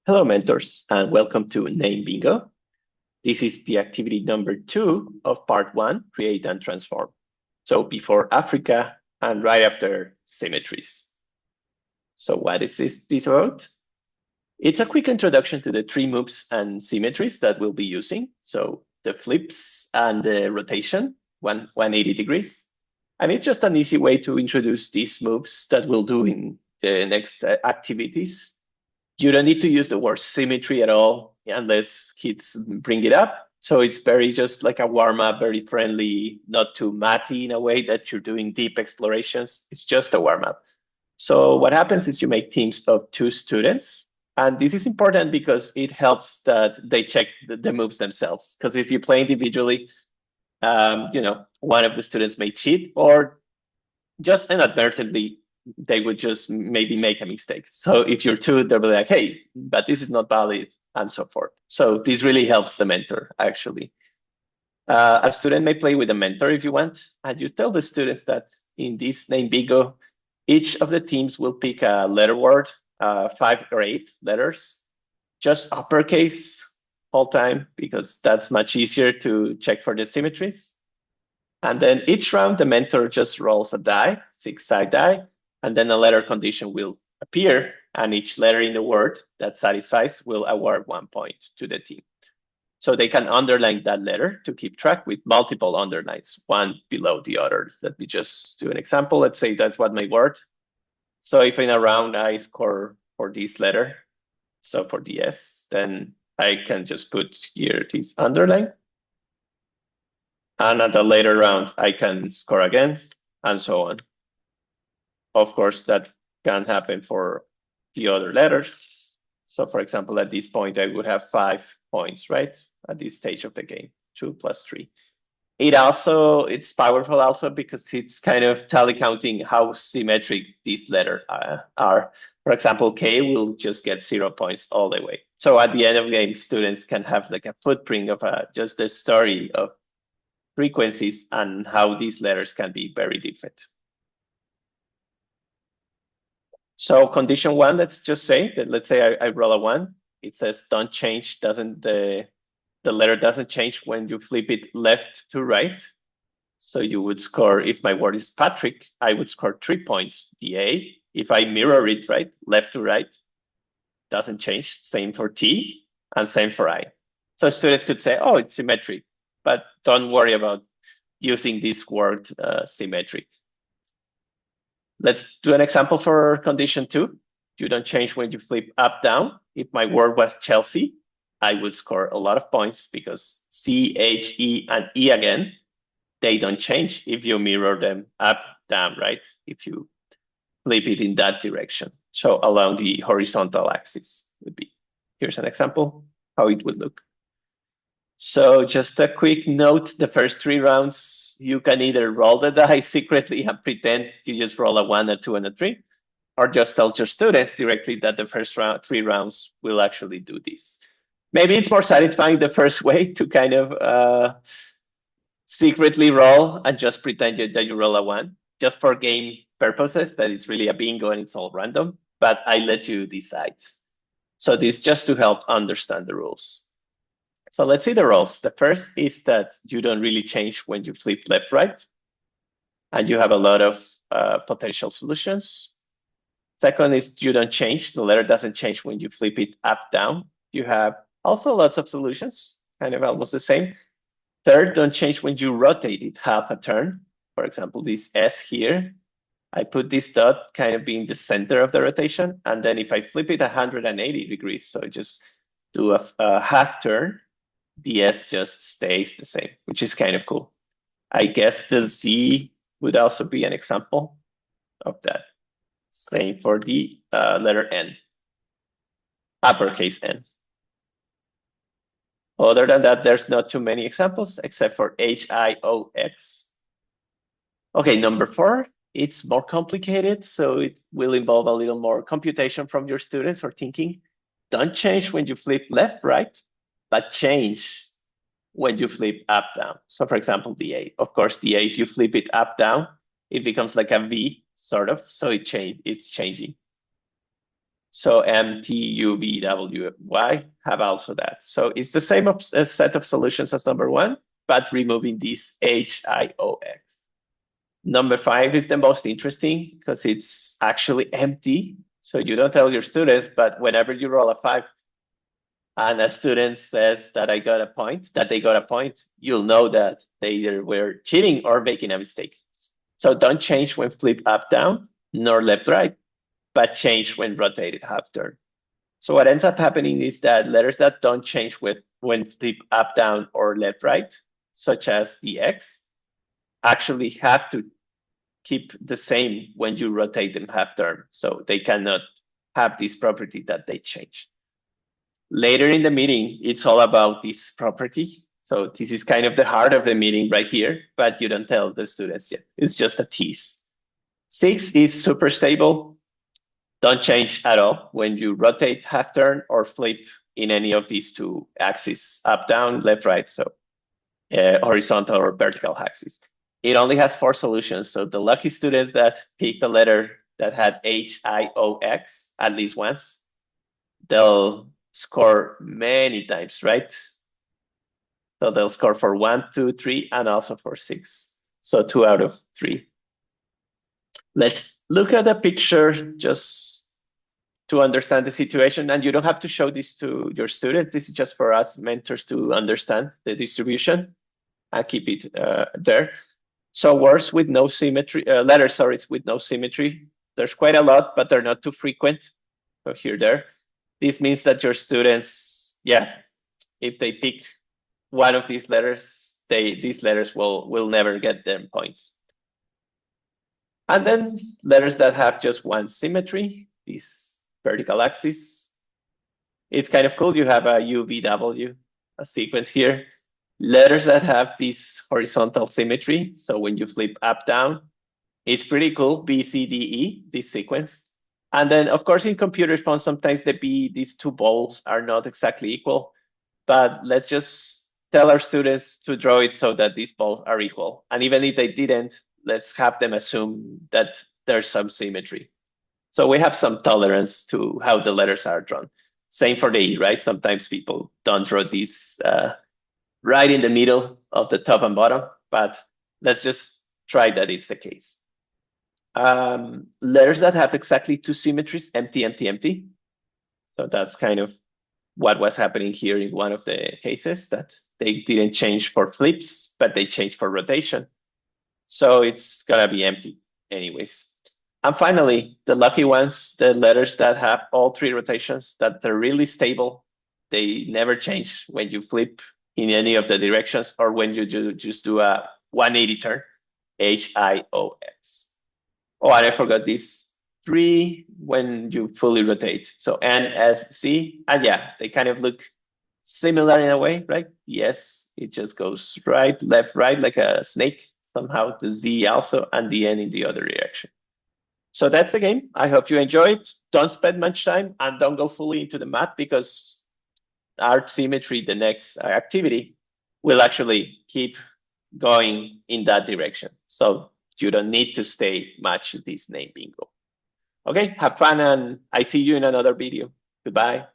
Hello, mentors, and welcome to Name Bingo. This is the activity number 2 of part 1, Create and Transform. So before Africa and right after symmetries. So what is this about? It's a quick introduction to the 3 moves and symmetries that we'll be using. So the flips and the rotation, 180 degrees. And it's just an easy way to introduce these moves that we'll do in the next activities. You don't need to use the word symmetry at all unless kids bring it up. So it's very just like a warm up, very friendly, not too matty in a way that you're doing deep explorations. It's just a warm up. So what happens is you make teams of 2 students. And this is important because it helps that they check the moves themselves. Because if you play individually, one of the students may cheat or just inadvertently they would just maybe make a mistake. So if you're 2, they'll be like, hey, but this is not valid, and so forth. So this really helps the mentor, actually. A student may play with a mentor if you want, and you tell the students that in this name bingo, each of the teams will pick a letter word, 5 or 8 letters, just uppercase all time, because that's much easier to check for the symmetries. And then each round, the mentor just rolls a die, 6-side die, and then a letter condition will appear, and each letter in the word that satisfies will award 1 point to the team. So they can underline that letter to keep track with multiple underlines, one below the other. Let me just do an example. Let's say that's what my word. So if in a round I score for this letter, so for the S, then I can just put here this underline. And at a later round, I can score again, and so on. Of course, that can happen for the other letters. So for example, at this point, I would have 5 points, right? At this stage of the game, 2 plus 3. It's powerful also because it's kind of tally counting how symmetric these letters are. For example, K will just get 0 points all the way. So at the end of the game, students can have like a footprint of just the story of frequencies and how these letters can be very different. So condition 1, let's just say that, let's say I roll a 1. It says don't change, the letter doesn't change when you flip it left to right. So you would score, if my word is Patrick, I would score 3 points, the A. If I mirror it, right, left to right, doesn't change. Same for T and same for I. So students could say, oh, it's symmetric, but don't worry about using this word symmetric. Let's do an example for condition 2. You don't change when you flip up, down. If my word was Chelsea, I would score a lot of points because C, H, E, and E again, they don't change if you mirror them up, down, right? If you flip it in that direction. So along the horizontal axis would be. Here's an example, how it would look. So just a quick note, the first 3 rounds, you can either roll the die secretly and pretend you just roll a 1, a 2, and a 3, or just tell your students directly that the first 3 rounds will actually do this. Maybe it's more satisfying the first way to kind of secretly roll and just pretend that you roll a 1, just for game purposes, that it's really a bingo and it's all random, but I let you decide. So this is just to help understand the rules. So let's see the roles. The first is that you don't really change when you flip left, right, and you have a lot of potential solutions. Second is you don't change. The letter doesn't change when you flip it up, down. You have also lots of solutions, kind of almost the same. Third, don't change when you rotate it half a turn. For example, this S here, I put this dot kind of being the center of the rotation. And then if I flip it 180 degrees, so just do a half turn, the S just stays the same, which is kind of cool. I guess the Z would also be an example of that. Same for the letter N, uppercase N. Other than that, there's not too many examples except for HIOX. Okay, number 4, it's more complicated, so it will involve a little more computation from your students or thinking. Don't change when you flip left, right, but change when you flip up, down. So for example, the A. Of course, the A, if you flip it up, down, it becomes like a V, sort of, so it's changing. So M, T, U, V, W, Y have also that. So it's the same set of solutions as number one, but removing this H, I, O, X. Number 5 is the most interesting because it's actually empty. So you don't tell your students, but whenever you roll a 5 and a student says that they got a point, you'll know that they either were cheating or making a mistake. So don't change when flip up, down, nor left, right, but change when rotated half turn. So what ends up happening is that letters that don't change when flip up, down, or left, right, such as the X, actually have to keep the same when you rotate them half turn. So they cannot have this property that they change. Later in the meeting, it's all about this property. So this is kind of the heart of the meeting right here, but you don't tell the students yet. It's just a tease. 6 is super stable. Don't change at all when you rotate half turn or flip in any of these two axes, up, down, left, right. So horizontal or vertical axis. It only has 4 solutions. So the lucky students that picked a letter that had H, I, O, X at least once, they'll score many times, right? So they'll score for 1, 2, 3, and also for 6. So 2 out of 3. Let's look at a picture just to understand the situation. And you don't have to show this to your student. This is just for us mentors to understand the distribution and keep it there. So words with no symmetry, letters, sorry, with no symmetry. There's quite a lot, but they're not too frequent. So here, there. This means that your students, if they pick one of these letters, these letters will never get them points. And then letters that have just one symmetry, this vertical axis. It's kind of cool. You have a U, V, W, a sequence here. Letters that have this horizontal symmetry. So when you flip up, down, it's pretty cool. B, C, D, E, this sequence. And then, of course, in computer fonts, sometimes these two balls are not exactly equal. But let's just tell our students to draw it so that these balls are equal. And even if they didn't, let's have them assume that there's some symmetry. So we have some tolerance to how the letters are drawn. Same for the E, right? Sometimes people don't draw these right in the middle of the top and bottom, but let's just try that it's the case. Letters that have exactly 2 symmetries, empty, empty, empty. So that's kind of what was happening here in one of the cases, that they didn't change for flips, but they changed for rotation. So it's gonna be empty anyways. And finally, the lucky ones, the letters that have all 3 rotations, that they're really stable. They never change when you flip in any of the directions or when you just do a 180 turn, H, I, O, X. Oh, and I forgot these 3 when you fully rotate. So N, S, C, and they kind of look similar in a way, right? Yes, it just goes right, left, right, like a snake. Somehow the Z also, and the N in the other direction. So that's the game. I hope you enjoy it. Don't spend much time and don't go fully into the math, because art symmetry, the next activity, will actually keep going in that direction. So you don't need to stay much this name bingo. Okay, have fun, and I see you in another video. Goodbye.